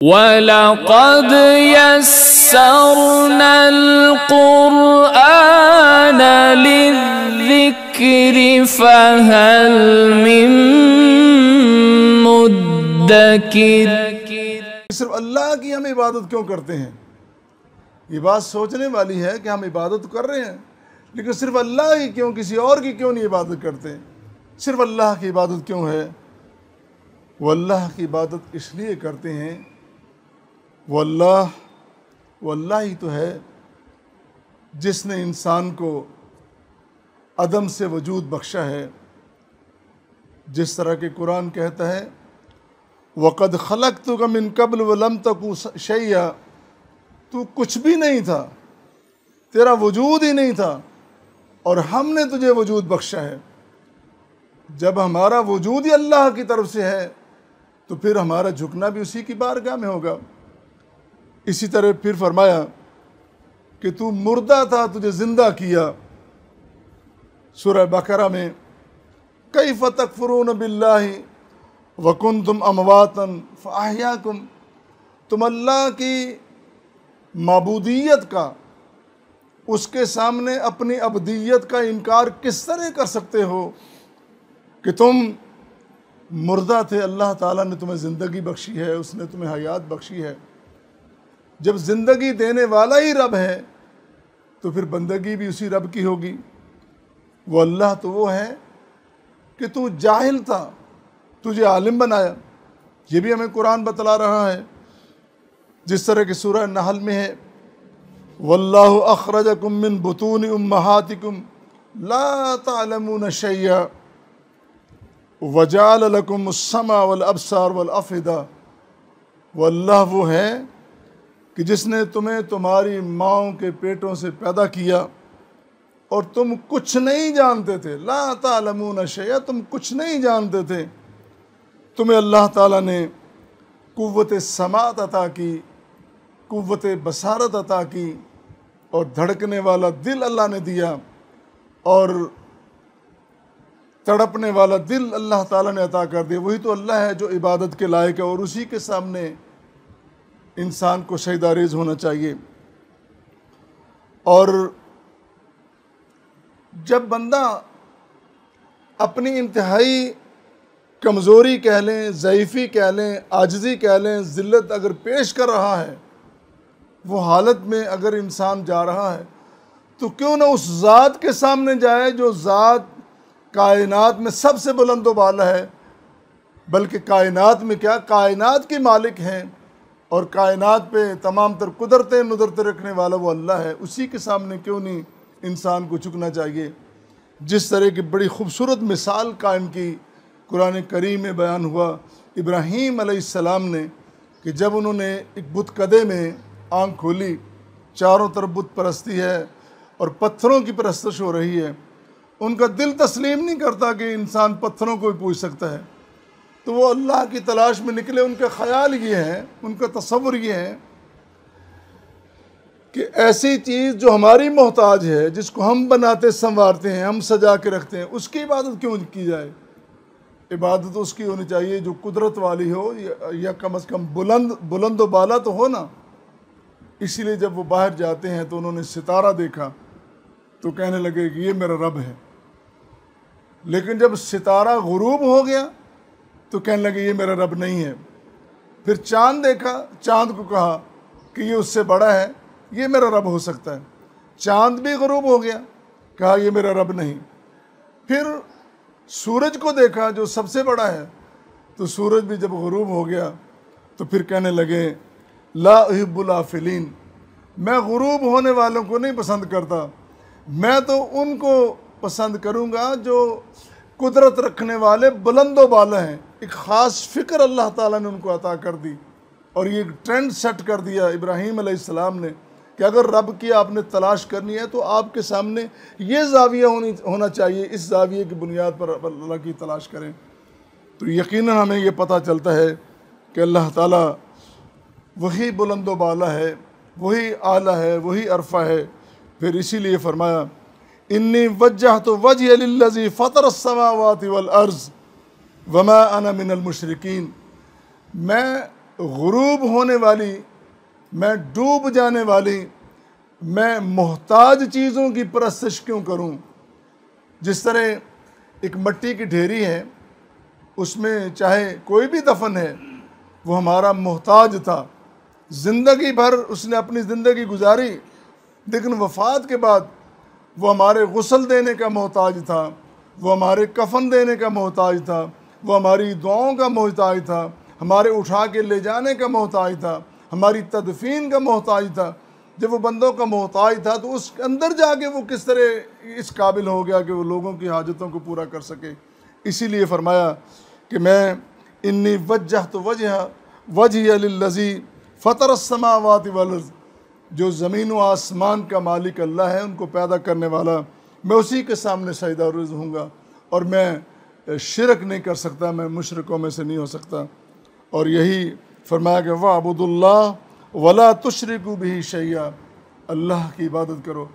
वलक़द यस्सरना अल-क़ुरआन लिज़्ज़िक्रि फ़हल मिन मुद्दकिर। सिर्फ अल्लाह की हम इबादत क्यों करते हैं? ये बात सोचने वाली है कि हम इबादत कर रहे हैं, लेकिन सिर्फ अल्लाह की क्यों, किसी और की क्यों नहीं इबादत करते? सिर्फ अल्लाह की इबादत क्यों है? वो अल्लाह की इबादत इसलिए करते हैं, वो अल्लाह ही तो है जिसने इंसान को अदम से वजूद बख्शा है। जिस तरह के कुरान कहता है, वक़द खलक़तुका मिन क़ब्ल वलम तकु शैया, तू कुछ भी नहीं था, तेरा वजूद ही नहीं था और हमने तुझे वजूद बख्शा है। जब हमारा वजूद ही अल्लाह की तरफ से है तो फिर हमारा झुकना भी उसी की बारगाह में होगा। इसी तरह फिर फरमाया कि तू मुर्दा था, तुझे ज़िंदा किया। सूरह बकरा में कैफ़ तकफ़ुरून बिल्लाहि व कुन्तुम अमवातन फ़अहयाकुम, तुम अल्लाह की माबूदियत का, उसके सामने अपनी अबदियत का इनकार किस तरह कर सकते हो कि तुम मुर्दा थे, अल्लाह ताला ने तुम्हें ज़िंदगी बख्शी है, उसने तुम्हें हयात बख्शी है। जब ज़िंदगी देने वाला ही रब है तो फिर बंदगी भी उसी रब की होगी। वो अल्लाह तो वो है कि तू जाहिल था, तुझे आलिम बनाया। ये भी हमें कुरान बतला रहा है, जिस तरह की सूरह नहल में है, वल्लाहु अखरजकुम मिन बुतूनि उम्महातिकुम ला तालमून शैया वजाल लकुम उस्समा वल अब्सार वल अफिदा। वो अल्लाह वो है कि जिसने तुम्हें तुम्हारी माँओं के पेटों से पैदा किया और तुम कुछ नहीं जानते थे। ला तालमून शैया, तुम कुछ नहीं जानते थे। तुम्हें अल्लाह ताला ने कुव्वत समात अता की, कुव्वत बसारत अता की और धड़कने वाला दिल अल्लाह ने दिया और तड़पने वाला दिल अल्लाह ताला ने अता कर दिया। वही तो अल्लाह है जो इबादत के लायक है और उसी के सामने इंसान को सजदारेज़ होना चाहिए। और जब बंदा अपनी इंतहाई कमज़ोरी कह लें, ज़ईफ़ी कह लें, आजिज़ी कह लें, ज़िल्लत अगर पेश कर रहा है, वो हालत में अगर इंसान जा रहा है तो क्यों ना उस ज़ात के सामने जाए जो ज़ात कायनात में सबसे बुलंद वाला है, बल्कि कायनात में क्या, कायनात के मालिक हैं और कायनात पे तमाम तर कुदरतें नुदरतें रखने वाला वो अल्लाह है। उसी के सामने क्यों नहीं इंसान को झुकना चाहिए। जिस तरह की बड़ी खूबसूरत मिसाल कायम की कुरान करीम में बयान हुआ इब्राहीम अलैहिस्सलाम ने, कि जब उन्होंने एक बुतकदे में आँख खोली, चारों तरफ बुत परस्ती है और पत्थरों की परस्तश हो रही है, उनका दिल तस्लीम नहीं करता कि इंसान पत्थरों को भी पूज सकता है। तो वो अल्लाह की तलाश में निकले। उनका ख्याल ये है, उनका तसव्वुर ये है कि ऐसी चीज़ जो हमारी मोहताज है, जिसको हम बनाते संवारते हैं, हम सजा के रखते हैं, उसकी इबादत क्यों की जाए। इबादत उसकी होनी चाहिए जो कुदरत वाली हो या कम अज़ कम बुलंद व बाला तो हो ना। इसीलिए जब वो बाहर जाते हैं तो उन्होंने सितारा देखा तो कहने लगे कि ये मेरा रब है। लेकिन जब सितारा गुरूब हो गया तो कहने लगे ये मेरा रब नहीं है। फिर चाँद देखा, चाँद को कहा कि ये उससे बड़ा है, ये मेरा रब हो सकता है। चाँद भी गुरूब हो गया, कहा ये मेरा रब नहीं। फिर सूरज को देखा जो सबसे बड़ा है, तो सूरज भी जब गुरूब हो गया तो फिर कहने लगे ला उहिब्बुल आफिलीन, मैं गुरूब होने वालों को नहीं पसंद करता, मैं तो उनको पसंद करूँगा जो कुदरत रखने वाले बुलंदो बाला हैं। एक ख़ास फ़िक्र अल्लाह ताला ने उनको अता कर दी और ये ट्रेंड सेट कर दिया इब्राहीम अलैहिस्सलाम ने कि अगर रब की आपने तलाश करनी है तो आपके सामने ये ज़ाविया होना चाहिए, इस ज़ाविये की बुनियाद पर अल्लाह की तलाश करें। तो यकीनन हमें ये पता चलता है कि अल्लाह ताला वही बुलंदो बाला है, वही आला है, वही अरफ़ा है। फिर इसीलिए फरमाया इन्नी वज्जहतु वजहिया लिल्लज़ी फ़तरस समावाति वल अर्ज़ वमा अना मिनल मुशरिकीन, मैं गुरूब होने वाली, मैं डूब जाने वाली, मैं मोहताज चीज़ों की परस्तिश क्यों करूं? जिस तरह एक मिट्टी की ढेरी है, उसमें चाहे कोई भी दफन है, वो हमारा मोहताज था, ज़िंदगी भर उसने अपनी ज़िंदगी गुजारी, लेकिन वफ़ात के बाद वो हमारे गुस्ल देने का मोहताज था, वो हमारे कफन देने का मोहताज था, वो हमारी दुआओं का मोहताज था, हमारे उठा के ले जाने का मोहताज था, हमारी तदफीन का मोहताज था। जब वो बंदों का मोहताज था तो उस अंदर जाके वो किस तरह इस काबिल हो गया कि वो लोगों की हाजतों को पूरा कर सके। इसीलिए फरमाया कि मैं इन्नी वज्जहतु वजहिया लिल्लज़ी फ़तरस्समावाति वल अर्ज़, जो ज़मीन व आसमान का मालिक अल्लाह है, उनको पैदा करने वाला, मैं उसी के सामने सजदा रुज़ हूँगा और मैं शिरक नहीं कर सकता, मैं मुशरिकों में से नहीं हो सकता। और यही फरमाया कि वअबुदुल्लाह वला तुशरिकू बिही शैया, अल्लाह की इबादत करो,